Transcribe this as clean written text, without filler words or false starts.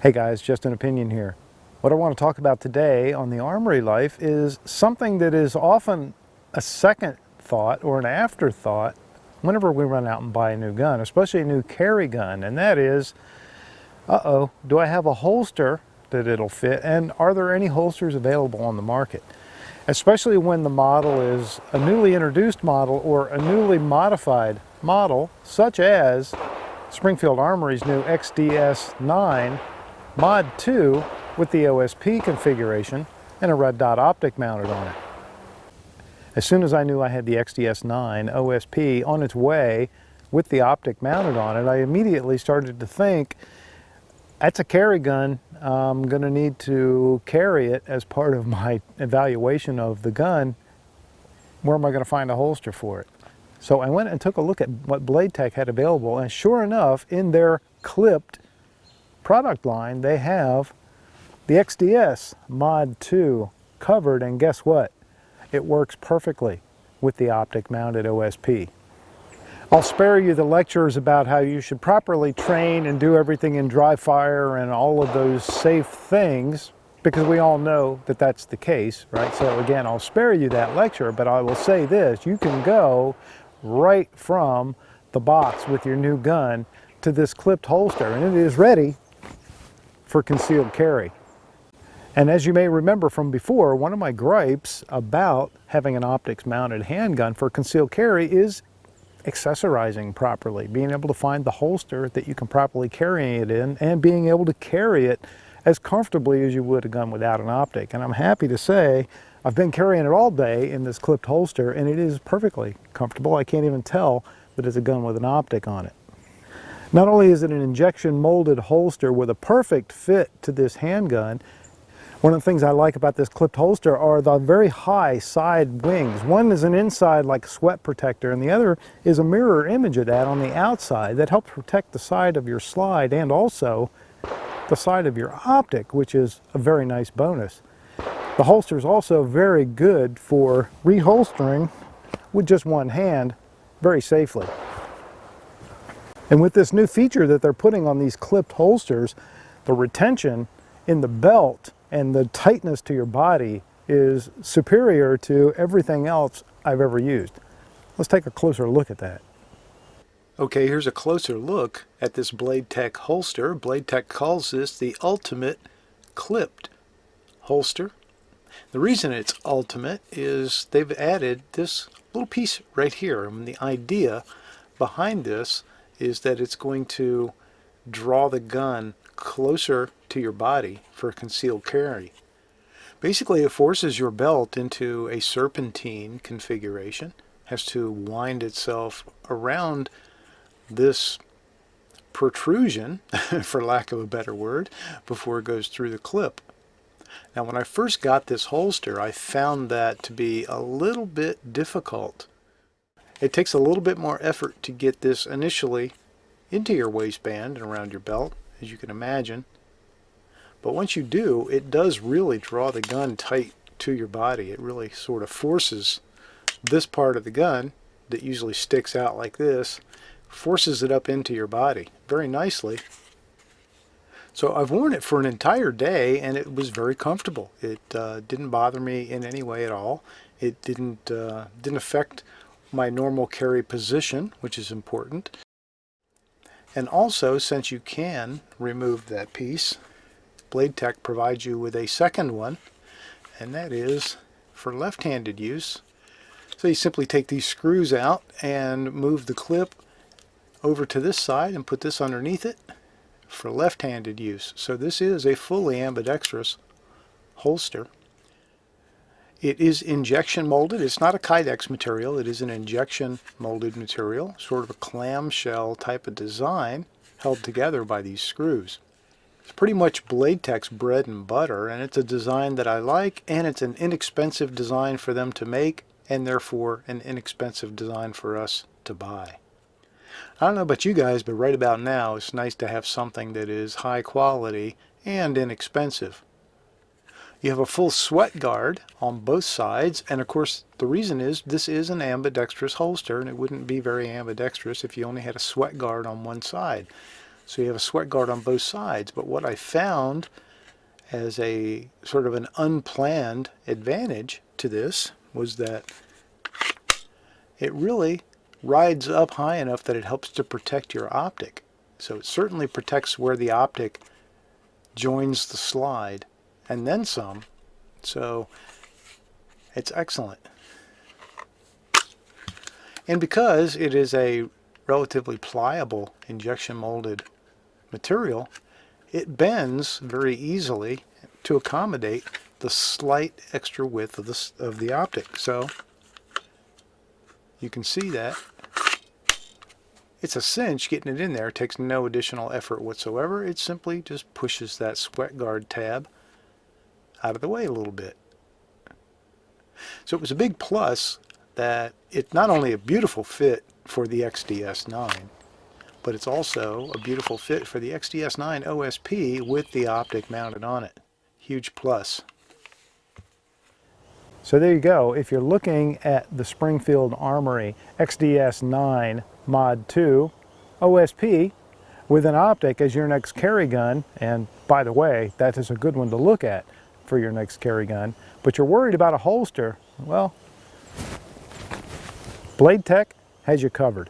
Hey guys, just an opinion here. What I want to talk about today on the Armory Life is something that is often a second thought or an afterthought whenever we run out and buy a new gun, especially a new carry gun, and that is, do I have a holster that it'll fit, and are there any holsters available on the market? Especially when the model is a newly introduced model or a newly modified model, such as Springfield Armory's new XDS-9 Mod.2 with the OSP configuration and a red dot optic mounted on it. As soon as I knew I had the XDS-9 OSP on its way with the optic mounted on it, I immediately started to think, that's a carry gun. I'm going to need to carry it as part of my evaluation of the gun. Where am I going to find a holster for it? So I went and took a look at what Blade Tech had available, and sure enough, in their clipped product line, they have the XDS Mod 2 covered, and guess what? It works perfectly with the optic mounted OSP. I'll spare you the lectures about how you should properly train and do everything in dry fire and all of those safe things, because we all know that that's the case, right? So again, I'll spare you that lecture, but I will say this: you can go right from the box with your new gun to this clipped holster, and it is ready for concealed carry. And as you may remember from before, one of my gripes about having an optics mounted handgun for concealed carry is accessorizing properly, being able to find the holster that you can properly carry it in, and being able to carry it as comfortably as you would a gun without an optic. And I'm happy to say I've been carrying it all day in this clipped holster, and it is perfectly comfortable. I can't even tell that it's a gun with an optic on it. Not only is it an injection molded holster with a perfect fit to this handgun, one of the things I like about this clipped holster are the very high side wings. One is an inside like sweat protector, and the other is a mirror image of that on the outside that helps protect the side of your slide and also the side of your optic, which is a very nice bonus. The holster is also very good for reholstering with just one hand very safely. And with this new feature that they're putting on these clipped holsters, the retention in the belt and the tightness to your body is superior to everything else I've ever used. Let's take a closer look at that. Okay, here's a closer look at this Blade Tech holster. Blade Tech calls this the ultimate clipped holster. The reason it's ultimate is they've added this little piece right here, and the idea behind this is that it's going to draw the gun closer to your body for concealed carry. Basically, it forces your belt into a serpentine configuration, has to wind itself around this protrusion, for lack of a better word, before it goes through the clip. Now, when I first got this holster, I found that to be a little bit difficult. It takes a little bit more effort to get this initially into your waistband and around your belt, as you can imagine. But once you do, it does really draw the gun tight to your body. It really sort of forces this part of the gun that usually sticks out like this, forces it up into your body very nicely. So I've worn it for an entire day, and it was very comfortable. It didn't bother me in any way at all. It didn't affect my normal carry position, which is important. And also, since you can remove that piece, Blade Tech provides you with a second one, and that is for left-handed use. So you simply take these screws out and move the clip over to this side and put this underneath it for left-handed use. So this is a fully ambidextrous holster. It is injection molded. It's not a Kydex material. It is an injection molded material, sort of a clamshell type of design held together by these screws. It's pretty much Blade Tech's bread and butter, and it's a design that I like, and it's an inexpensive design for them to make, and therefore an inexpensive design for us to buy. I don't know about you guys, but right about now it's nice to have something that is high quality and inexpensive. You have a full sweat guard on both sides, and of course the reason is this is an ambidextrous holster, and it wouldn't be very ambidextrous if you only had a sweat guard on one side. So you have a sweat guard on both sides. But what I found as a sort of an unplanned advantage to this was that it really rides up high enough that it helps to protect your optic. So it certainly protects where the optic joins the slide and then some. So it's excellent. And because it is a relatively pliable injection molded material, it bends very easily to accommodate the slight extra width of the optic. So you can see that it's a cinch getting it in there. It takes no additional effort whatsoever. It simply just pushes that sweat guard tab out of the way a little bit. So it was a big plus that it's not only a beautiful fit for the XDS9, but it's also a beautiful fit for the XDS9 OSP with the optic mounted on it. Huge plus. So there you go. If you're looking at the Springfield Armory XDS9 Mod.2 OSP with an optic as your next carry gun, and by the way, that is a good one to look at for your next carry gun, but you're worried about a holster, well, Blade Tech has you covered.